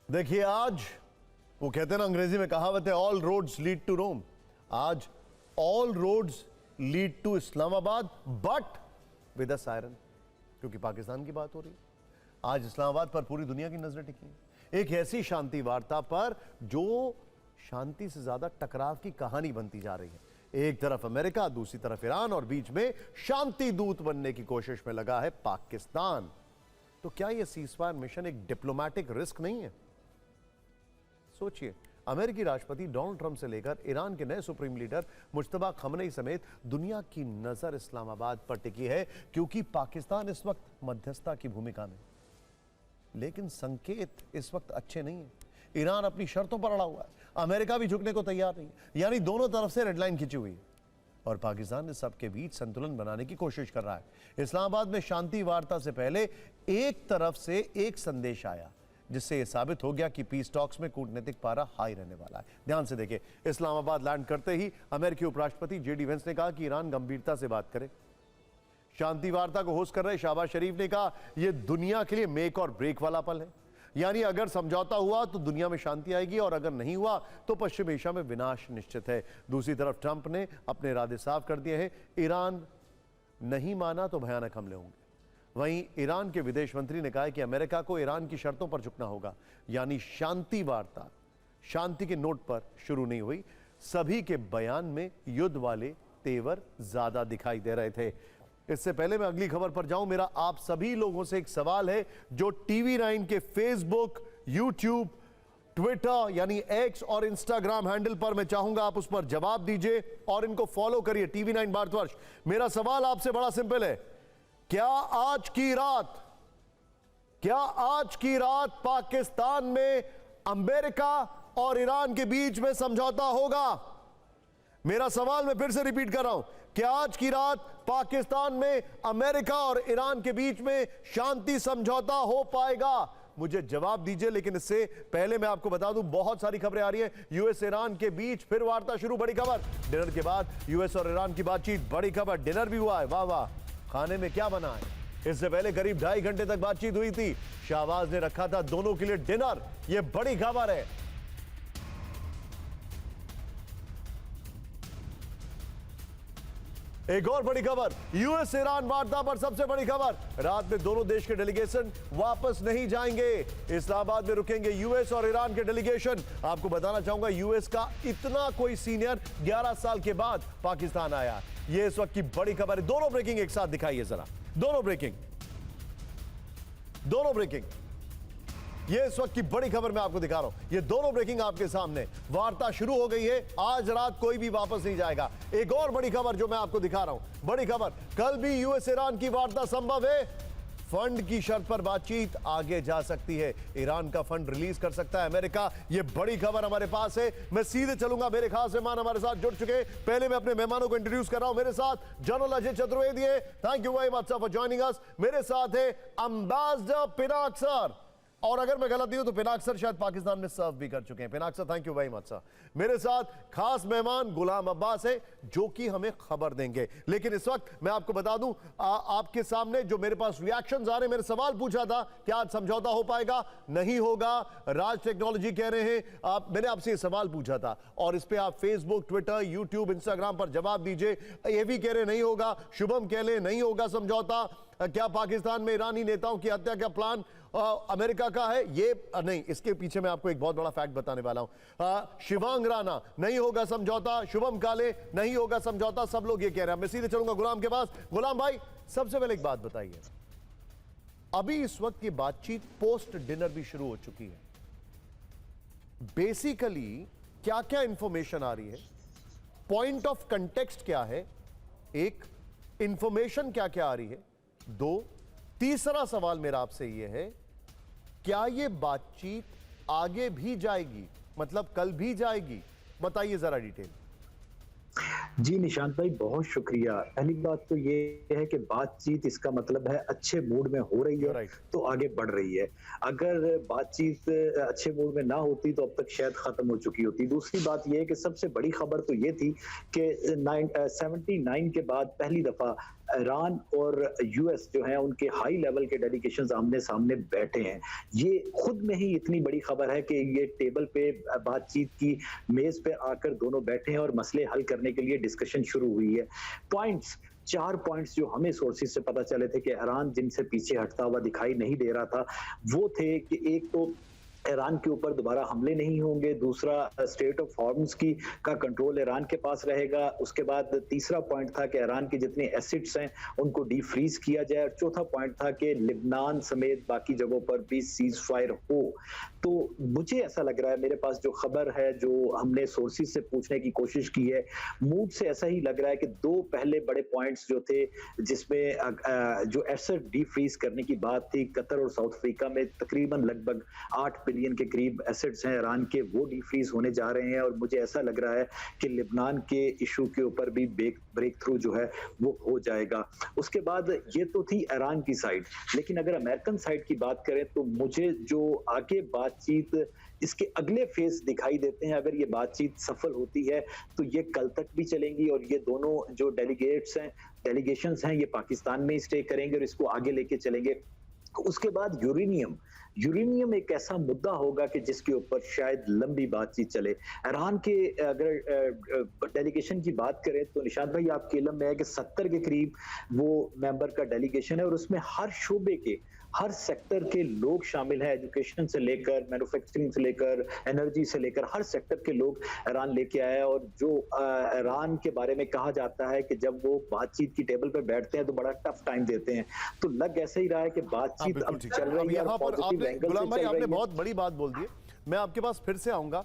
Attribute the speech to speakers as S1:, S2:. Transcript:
S1: देखिए, आज वो कहते हैं ना, अंग्रेजी में कहावत है, all roads lead to Rome. आज all roads lead to Islamabad, but with a siren, क्योंकि पाकिस्तान की बात हो रही है। आज इस्लामाबाद पर पूरी दुनिया की नजरें टिकी हैं, एक ऐसी शांति वार्ता पर जो शांति से ज्यादा टकराव की कहानी बनती जा रही है। एक तरफ अमेरिका, दूसरी तरफ ईरान, और बीच में शांति दूत बनने की कोशिश में लगा है पाकिस्तान। तो क्या यह सीजफायर मिशन एक डिप्लोमैटिक रिस्क नहीं है? सोचिए, अमेरिकी राष्ट्रपति डोनाल्ड ट्रंप से लेकर ईरान के नए सुप्रीम लीडर मुज्तबा खमनेई समेत दुनिया की नजर इस्लामाबाद पर टिकी है, क्योंकि पाकिस्तान इस वक्त मध्यस्थता की भूमिका में। लेकिन संकेत इस वक्त अच्छे नहीं है। ईरान अपनी शर्तों पर अड़ा हुआ है, अमेरिका भी झुकने को तैयार नहीं है, यानी दोनों तरफ से रेड लाइन खिंची हुई है, और पाकिस्तान इस सबके बीच संतुलन बनाने की कोशिश कर रहा है। इस्लामाबाद में शांति वार्ता से पहले एक तरफ से एक संदेश आया, जिससे यह साबित हो गया कि पीस टॉक्स में कूटनीतिक पारा हाई रहने वाला है। ध्यान से देखिए, इस्लामाबाद लैंड करते ही अमेरिकी उपराष्ट्रपति जेडी वेंस ने कहा कि ईरान गंभीरता से बात करे। शांति वार्ता को होस्ट कर रहे शहबाज शरीफ ने कहा, यह दुनिया के लिए मेक और ब्रेक वाला पल है, यानी अगर समझौता हुआ तो दुनिया में शांति आएगी, और अगर नहीं हुआ तो पश्चिम एशिया में विनाश निश्चित है। दूसरी तरफ ट्रंप ने अपने इरादे साफ कर दिए हैं, ईरान नहीं माना तो भयानक हमले होंगे। वहीं ईरान के विदेश मंत्री ने कहा है कि अमेरिका को ईरान की शर्तों पर झुकना होगा, यानी शांति वार्ता शांति के नोट पर शुरू नहीं हुई। सभी के बयान में युद्ध वाले तेवर ज्यादा दिखाई दे रहे थे। इससे पहले मैं अगली खबर पर जाऊं, मेरा आप सभी लोगों से एक सवाल है, जो टीवी9 के फेसबुक, यूट्यूब, ट्विटर यानी एक्स और इंस्टाग्राम हैंडल पर, मैं चाहूंगा आप उस पर जवाब दीजिए और इनको फॉलो करिए, टीवी9 भारतवर्ष। मेरा सवाल आपसे बड़ा सिंपल है, क्या आज की रात पाकिस्तान में अमेरिका और ईरान के बीच में समझौता होगा? मेरा सवाल मैं फिर से रिपीट कर रहा हूं, क्या आज की रात पाकिस्तान में अमेरिका और ईरान के बीच में शांति समझौता हो पाएगा? मुझे जवाब दीजिए। लेकिन इससे पहले मैं आपको बता दूं, बहुत सारी खबरें आ रही हैं। यूएस ईरान के बीच फिर वार्ता शुरू, बड़ी खबर। डिनर के बाद यूएस और ईरान की बातचीत, बड़ी खबर। डिनर भी हुआ है, वाह वाह, खाने में क्या बना है? इससे पहले करीब 2.5 घंटे तक बातचीत हुई थी। शहबाज ने रखा था दोनों के लिए डिनर, यह बड़ी खबर है। एक और बड़ी खबर, यूएस ईरान वार्ता पर सबसे बड़ी खबर, रात में दोनों देश के डेलीगेशन वापस नहीं जाएंगे, इस्लामाबाद में रुकेंगे यूएस और ईरान के डेलीगेशन। आपको बताना चाहूंगा, यूएस का इतना कोई सीनियर 11 साल के बाद पाकिस्तान आया। यह इस वक्त की बड़ी खबर है। दोनों ब्रेकिंग एक साथ दिखाइए जरा, दोनों ब्रेकिंग। ये इस वक्त की बड़ी खबर मैं आपको दिखा रहा हूं, ये दोनों ब्रेकिंग आपके सामने। वार्ता शुरू हो गई है, आज रात कोई भी वापस नहीं जाएगा। एक और बड़ी खबर जो मैं आपको दिखा रहा हूं, बड़ी खबर, कल भी यूएस ईरान की वार्ता संभव है। फंड की शर्त पर बातचीत आगे जा सकती है, ईरान का फंड रिलीज कर सकता है अमेरिका। यह बड़ी खबर हमारे पास है। मैं सीधे चलूंगा, मेरे खास मेहमान हमारे साथ जुड़ चुके हैं। पहले मैं अपने मेहमानों को इंट्रोड्यूस कर रहा हूं। मेरे साथ जनरल अजय चतुर्वेदी है, thank you very much for joining us. मेरे साथ है एम्बेसडर पिनाक सर, और अगर मैं गलत नहीं हूं तो पिनाक सर शायद पाकिस्तान में सर्व भी कर चुके हैं। Pinak sir, thank you very much sir. मेरे साथ खास मेहमान गुलाम अब्बास है, जो कि हमें खबर देंगे। लेकिन इस वक्त मैं आपको बता दूं, आपके सामने जो मेरे पास रिएक्शंस आ रहे हैं, मैंने सवाल पूछा था कि आज समझौता हो पाएगा, नहीं होगा। राज टेक्नोलॉजी कह रहे हैं, मैंने आपसे ये सवाल पूछा था और इस पे आप फेसबुक, ट्विटर, यूट्यूब, इंस्टाग्राम पर जवाब दीजिए। ये भी कह रहे नहीं होगा, शुभम कह रहे नहीं होगा समझौता। क्या पाकिस्तान में ईरानी नेताओं की हत्या का प्लान अमेरिका का है? ये नहीं, इसके पीछे मैं आपको एक बहुत बड़ा फैक्ट बताने वाला हूं। शिवांग राणा, नहीं होगा समझौता। शुभम काले, नहीं होगा समझौता। सब लोग ये कह रहे हैं। मैं सीधे चलूंगा गुलाम के पास। गुलाम भाई, सबसे पहले एक बात बताइए, अभी इस वक्त की बातचीत पोस्ट डिनर भी शुरू हो चुकी है। बेसिकली क्या क्या इंफॉर्मेशन आ रही है, पॉइंट ऑफ कंटेक्स्ट क्या है, एक इंफॉर्मेशन क्या क्या आ रही है, दो, तीसरा सवाल मेरा आपसे यह है, क्या यह बातचीत आगे भी जाएगी, मतलब कल भी जाएगी? बताइए जरा डिटेल।
S2: जी निशांत भाई, बहुत शुक्रिया। पहली बात तो ये है कि बातचीत, इसका मतलब है अच्छे मूड में हो रही है तो आगे बढ़ रही है। अगर बातचीत अच्छे मूड में ना होती तो अब तक शायद खत्म हो चुकी होती। दूसरी बात ये है कि सबसे बड़ी खबर तो ये थी कि 79 के बाद पहली दफा ईरान और यूएस जो है उनके हाई लेवल के डेलीगेशंस आमने सामने बैठे हैं। ये खुद में ही इतनी बड़ी खबर है कि ये टेबल पे बातचीत की मेज पे आकर दोनों बैठे हैं और मसले हल करने के लिए डिस्कशन शुरू हुई है। पॉइंट्स 4 पॉइंट्स जो हमें सोर्सेज से पता चले थे कि ईरान जिनसे पीछे हटता हुआ दिखाई नहीं दे रहा था, वो थे कि एक तो ईरान के ऊपर दोबारा हमले नहीं होंगे, दूसरा स्टेट ऑफ हॉर्मुज की का कंट्रोल ईरान के पास रहेगा, उसके बाद तीसरा पॉइंट था कि ईरान के जितने एसिड्स हैं उनको डीफ्रीज किया जाए, और चौथा पॉइंट था कि लिबनान समेत बाकी जगहों पर भी सीज फायर हो। तो मुझे ऐसा लग रहा है, मेरे पास जो खबर है, जो हमने सोर्सेज से पूछने की कोशिश की है, मूड से ऐसा ही लग रहा है कि दो पहले बड़े पॉइंट्स जो थे जिसमें जो एसिड डीफ्रीज करने की बात थी, कतर और साउथ अफ्रीका में तकरीबन लगभग 8 बिलियन के करीब एसेट्स हैं ईरान के, वो डीफ्रीज होने जा रहे हैं। और मुझे ऐसा लग रहा है कि लिबनान के इशू के ऊपर भी ब्रेक थ्रू जो है वो हो जाएगा। उसके बाद ये तो थी ईरान की साइड, लेकिन अगर अमेरिकन साइड की बात करें तो मुझे जो आगे बातचीत इसके अगले फेज दिखाई देते हैं, अगर ये बातचीत सफल होती है तो ये कल तक भी चलेंगी, और ये दोनों जो डेलीगेशंस हैं ये पाकिस्तान में ही स्टे करेंगे और इसको आगे लेके चलेंगे। उसके बाद यूरेनियम एक ऐसा मुद्दा होगा कि जिसके ऊपर शायद लंबी बातचीत चले। ईरान के अगर डेलीगेशन की बात करें तो निशांत भाई आपके इल्म में है कि 70 के करीब वो मेंबर का डेलीगेशन है, और उसमें हर शोबे के, हर सेक्टर के लोग शामिल हैं, एजुकेशन से लेकर मैन्युफैक्चरिंग से लेकर एनर्जी से लेकर हर सेक्टर के लोग ईरान लेके आया है। और जो ईरान के बारे में कहा जाता है कि जब वो बातचीत की टेबल पर बैठते हैं तो बड़ा टफ टाइम देते हैं, तो लग ऐसे ही रहा है कि बातचीत अब चल रही है।
S1: यहाँ पर आपने गुलाम भाई आपने बहुत बड़ी बात बोल दी है, मैं आपके पास फिर से आऊंगा।